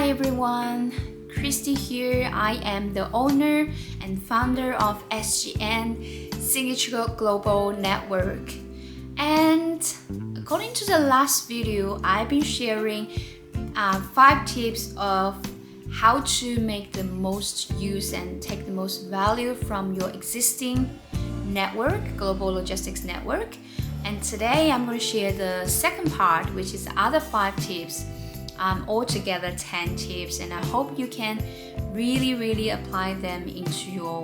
Hi everyone, Christy here. I am the owner and founder of SGN Signature Global Network. And according to the last video, I've been sharing 5 tips of how to make the most use and take the most value from your existing network, global logistics network. And today I'm going to share the second part, which is the other 5 tips. Altogether 10 tips, and I hope you can really apply them into your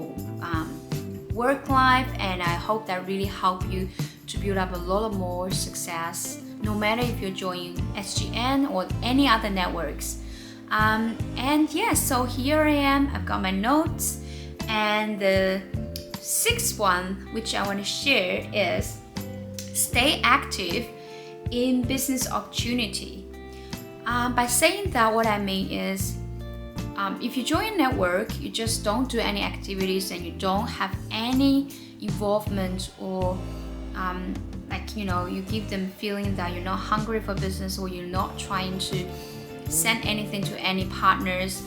work life, and I hope that really help you to build up a lot of more success, no matter if you're joining SGN or any other networks. So here I am. I've got my notes, and the 6th one which I want to share is stay active in business opportunity. By saying that, what I mean is if you join a network, you just don't do any activities and you don't have any involvement, or you give them feeling that you're not hungry for business, or you're not trying to send anything to any partners,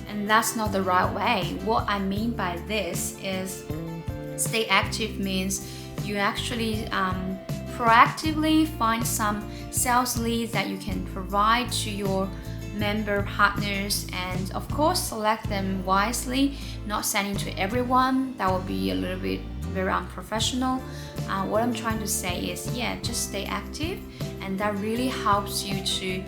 and that's not the right way. What I mean by this is stay active means you actually proactively find some sales leads that you can provide to your member partners, and of course select them wisely, not sending to everyone. That would be a little bit very unprofessional. What I'm trying to say is just stay active, and that really helps you to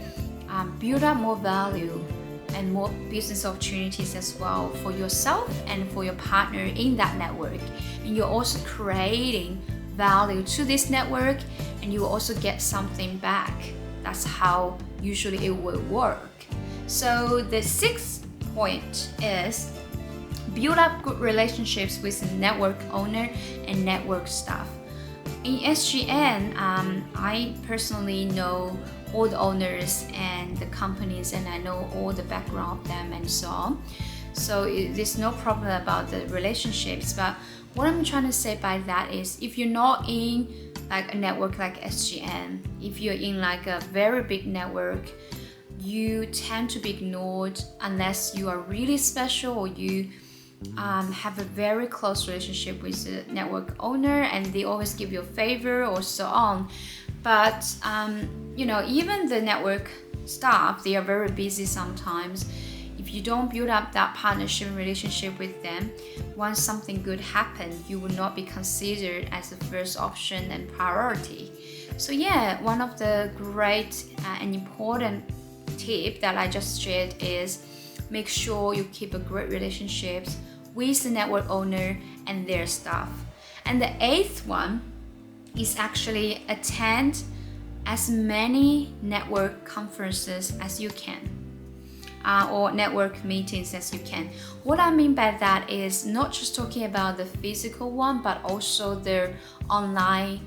build up more value and more business opportunities as well for yourself and for your partner in that network. And you're also creating value to this network, and you will also get something back. That's how usually it will work. So the 6th point is build up good relationships with the network owner and network staff. In SGN, I personally know all the owners and the companies, and I know all the background of them and so on. So there's no problem about the relationships. But what I'm trying to say by that is, if you're not in like a network like SGN, if you're in like a very big network, you tend to be ignored unless you are really special, or you have a very close relationship with the network owner and they always give you a favor or so on. But even the network staff, they are very busy sometimes. If you don't build up that partnership and relationship with them, once something good happens, you will not be considered as the first option and priority. So one of the great and important tip that I just shared is make sure you keep a great relationships with the network owner and their staff. And the 8th one is actually attend as many network conferences as you can. Or network meetings as you can. What I mean by that is not just talking about the physical one, but also the online.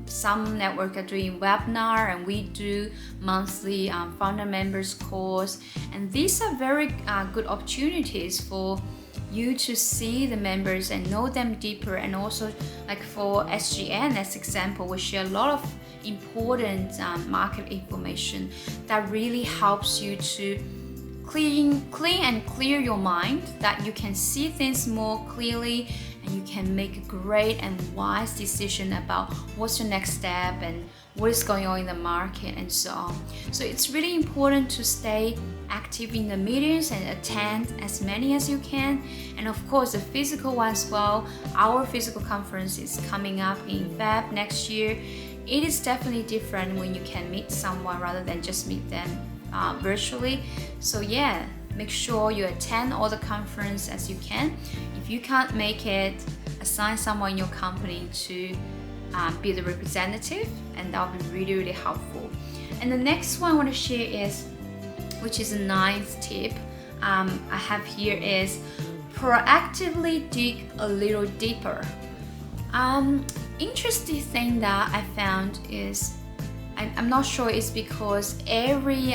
Some network are doing webinar, and we do monthly founder members calls, and these are very good opportunities for you to see the members and know them deeper. And also, like for SGN as example, we share a lot of important market information that really helps you to clear your mind, that you can see things more clearly and you can make a great and wise decision about what's your next step and what is going on in the market and so on. So it's really important to stay active in the meetings and attend as many as you can. And of course the physical one as well. Our physical conference is coming up in Feb next year. It is definitely different when you can meet someone rather than just meet them virtually. So make sure you attend all the conference as you can. If you can't make it, assign someone in your company to be the representative, and that will be really helpful. And the next one I want to share is, which is the 9th tip I have here, is proactively dig a little deeper. Interesting thing that I found is, I'm not sure it's because every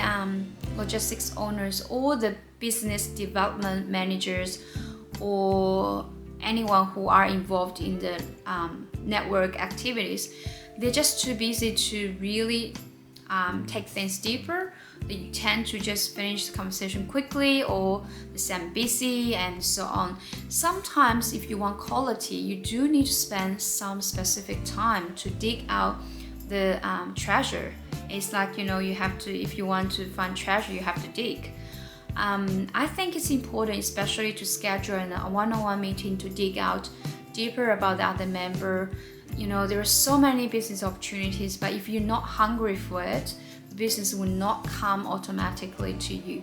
logistics owners or the business development managers or anyone who are involved in the network activities, they're just too busy to really take things deeper. you tend to just finish the conversation quickly, or they seem busy and so on. Sometimes if you want quality, you do need to spend some specific time to dig out the treasure. It's like, you have to, if you want to find treasure, you have to dig. I think it's important, especially to schedule a one-on-one meeting to dig out deeper about the other member. There are so many business opportunities, but if you're not hungry for it, business will not come automatically to you.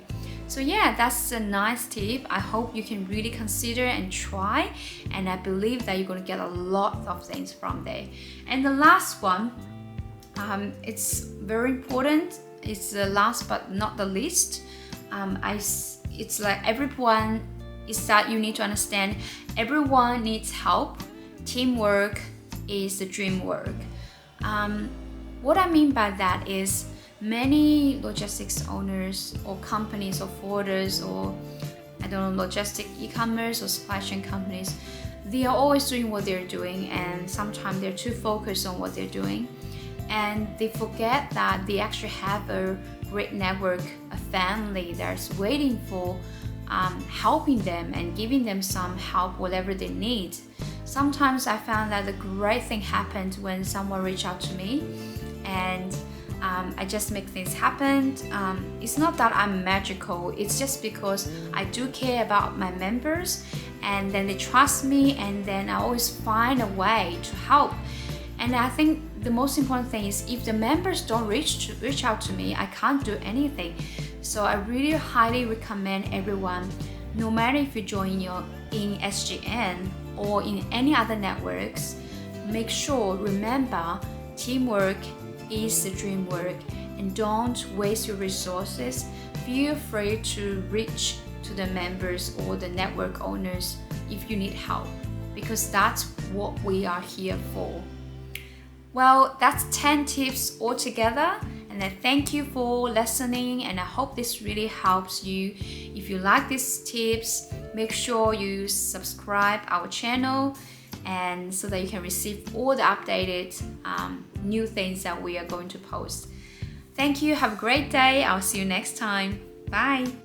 So yeah, that's a nice tip. I hope you can really consider and try, and I believe that you're going to get a lot of things from there. And the last one, it's very important. It's the last but not the least. It's like everyone is that you need to understand everyone needs help. Teamwork is the dream work. What I mean by that is many logistics owners or companies or forwarders or logistic e-commerce or supply chain companies, they are always doing what they're doing, and sometimes they're too focused on what they're doing, and they forget that they actually have a great network, a family that's waiting for helping them and giving them some help, whatever they need. Sometimes I found that the great thing happened when someone reached out to me, and I just make things happen. It's not that I'm magical, it's just because I do care about my members, and then they trust me, and then I always find a way to help. And I think the most important thing is if the members don't reach out to me, I can't do anything. So I really highly recommend everyone, no matter if you join in SGN or in any other networks, remember, teamwork is the dream work, and don't waste your resources. Feel free to reach to the members or the network owners if you need help, because that's what we are here for. Well, that's 10 tips altogether, and I thank you for listening, and I hope this really helps you. If you like these tips, make sure you subscribe our channel, and so that you can receive all the updated new things that we are going to post. Thank you. Have a great day. I'll see you next time. Bye.